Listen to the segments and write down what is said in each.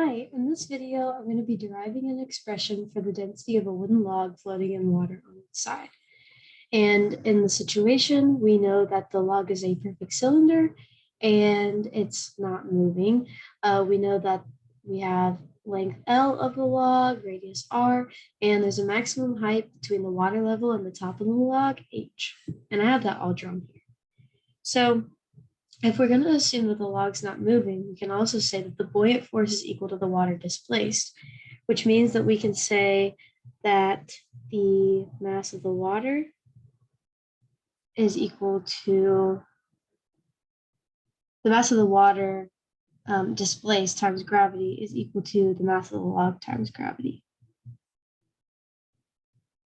Hi, in this video, I'm going to be deriving an expression for the density of a wooden log floating in water on its side. And in the situation, we know that the log is a perfect cylinder and it's not moving. We know that we have length L of the log, radius R, and there's a maximum height between the water level and the top of the log, H. And I have that all drawn here. So if we're going to assume that the log's not moving, we can also say that the buoyant force is equal to the water displaced, which means that we can say that the mass of the water is equal to the mass of the water displaced times gravity is equal to the mass of the log times gravity.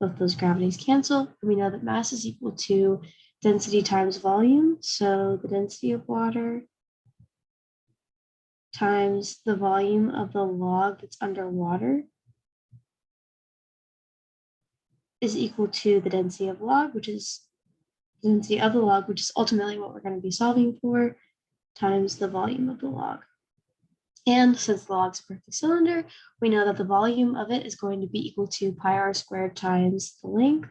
Both those gravities cancel, and we know that mass is equal to density times volume. So the density of water times the volume of the log that's underwater is equal to the density of log, which is the density of the log, which is ultimately what we're going to be solving for, times the volume of the log. And since the log's a perfect cylinder, we know that the volume of it is going to be equal to pi r squared times the length.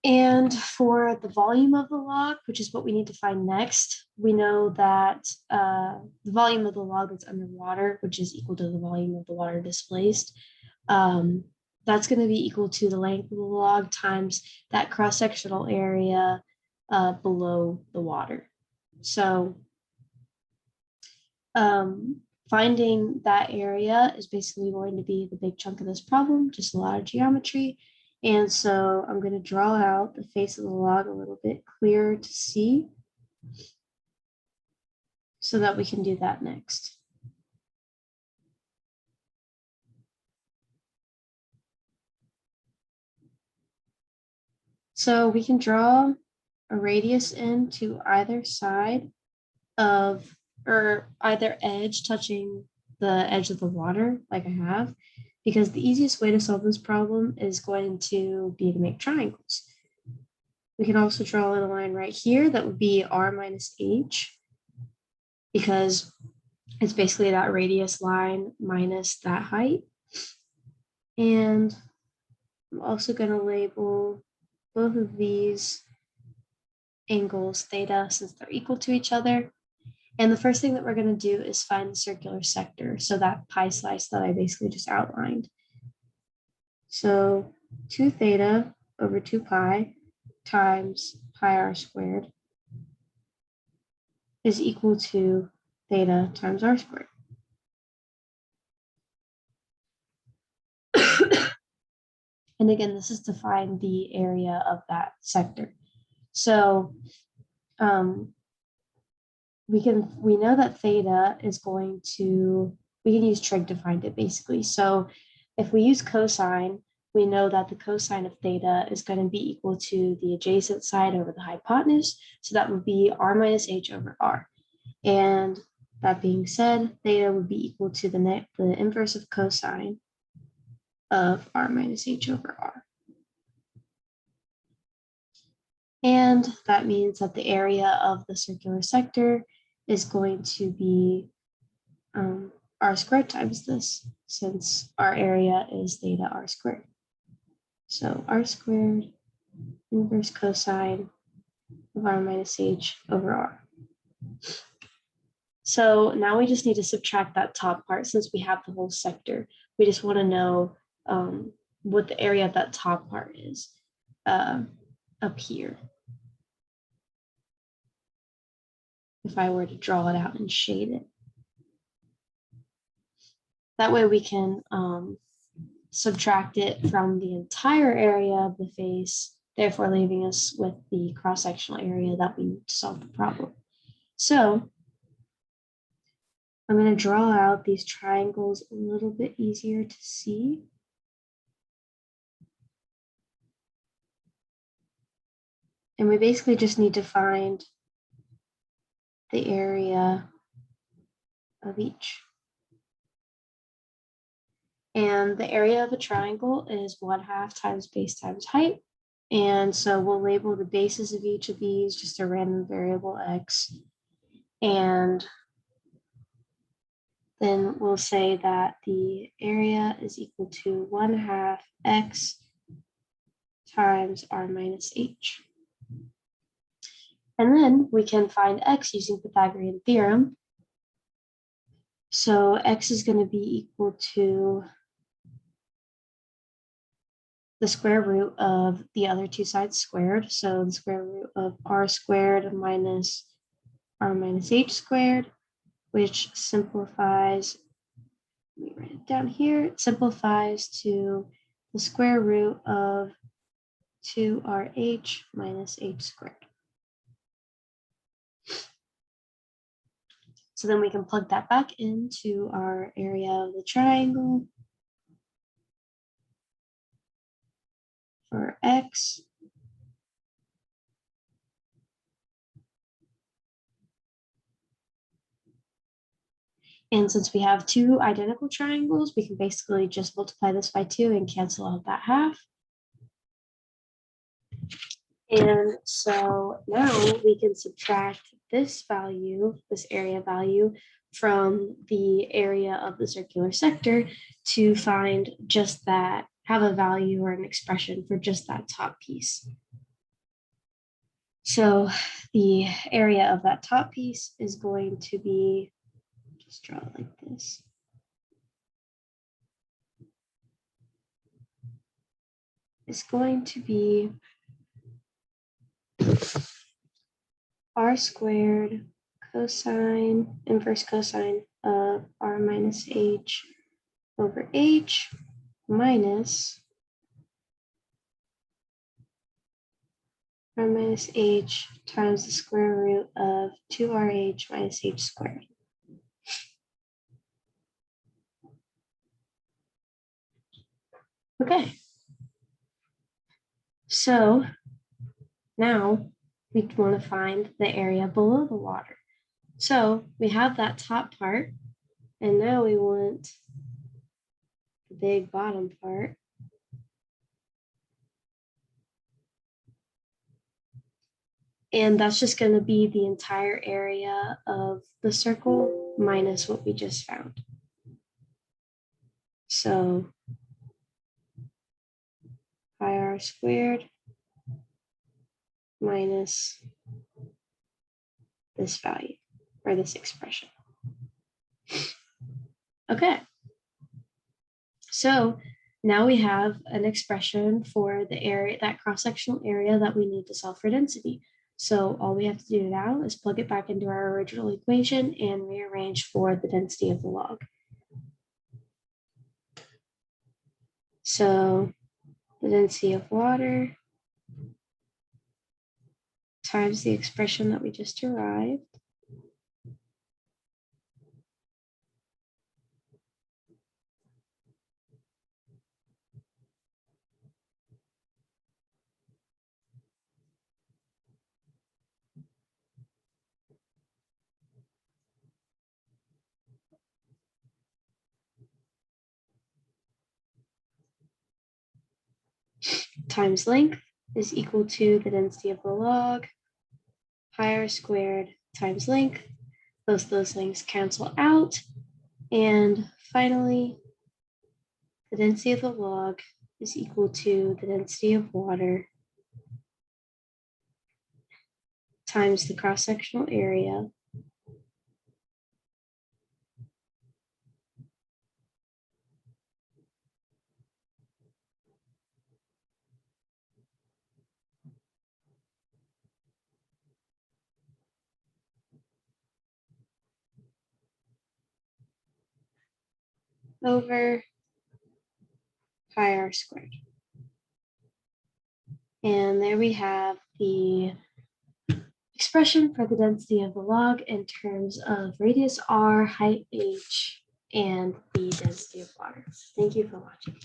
And for the volume of the log, which is what we need to find next, we know that the volume of the log that's underwater, which is equal to the volume of the water displaced, that's going to be equal to the length of the log times that cross-sectional area below the water. So finding that area is basically going to be the big chunk of this problem, just a lot of geometry. And so I'm going to draw out the face of the log a little bit clearer to see so that we can do that next. So we can draw a radius into either side of, or either edge touching the edge of the water like I have, because the easiest way to solve this problem is going to be to make triangles. We can also draw a line right here that would be r minus h, because it's basically that radius line minus that height. And I'm also going to label both of these angles theta since they're equal to each other. And the first thing that we're going to do is find the circular sector, so that pi slice that I basically just outlined. So 2 theta over 2 pi times pi r squared is equal to theta times r squared. And again, this is to find the area of that sector. So we know that theta is going to, we can use trig to find it basically. So if we use cosine, we know that the cosine of theta is going to be equal to the adjacent side over the hypotenuse. So that would be r minus h over r. And that being said, theta would be equal to the inverse of cosine of r minus h over r. And that means that the area of the circular sector is going to be r squared times this, since our area is theta r squared. So r squared inverse cosine of r minus h over r. So now we just need to subtract that top part since we have the whole sector. We just want to know what the area of that top part is up here. If I were to draw it out and shade it. That way we can subtract it from the entire area of the face, therefore leaving us with the cross-sectional area that we need to solve the problem. So I'm going to draw out these triangles a little bit easier to see. And we basically just need to find the area of each. And the area of a triangle is 1/2 times base times height. And so we'll label the bases of each of these just a random variable x. And then we'll say that the area is equal to 1/2 x times r minus h. And then we can find x using Pythagorean theorem. So x is going to be equal to the square root of the other two sides squared. So the square root of r squared minus r minus h squared, which simplifies, let me write it down here, it simplifies to the square root of 2rh minus h squared. So then we can plug that back into our area of the triangle for x. And since we have two identical triangles, we can basically just multiply this by 2 and cancel out that half. And so now we can subtract this value, this area value, from the area of the circular sector to find just that, have a value or an expression for just that top piece. So the area of that top piece is going to be, just draw it like this. It's going to be r squared cosine, inverse cosine of r minus h over h minus r minus h times the square root of 2rh minus h squared. Okay. So now we want to find the area below the water. So we have that top part, and now we want the big bottom part. And that's just going to be the entire area of the circle minus what we just found. So pi r squared minus this value, or this expression. Okay. So now we have an expression for the area, that cross-sectional area that we need to solve for density. So all we have to do now is plug it back into our original equation and rearrange for the density of the log. So the density of water times the expression that we just derived times length is equal to the density of the log, pi r squared times length. Those things cancel out. And finally, the density of the log is equal to the density of water times the cross-sectional area over pi r squared. And there we have the expression for the density of the log in terms of radius r, height h, and the density of water. Thank you for watching.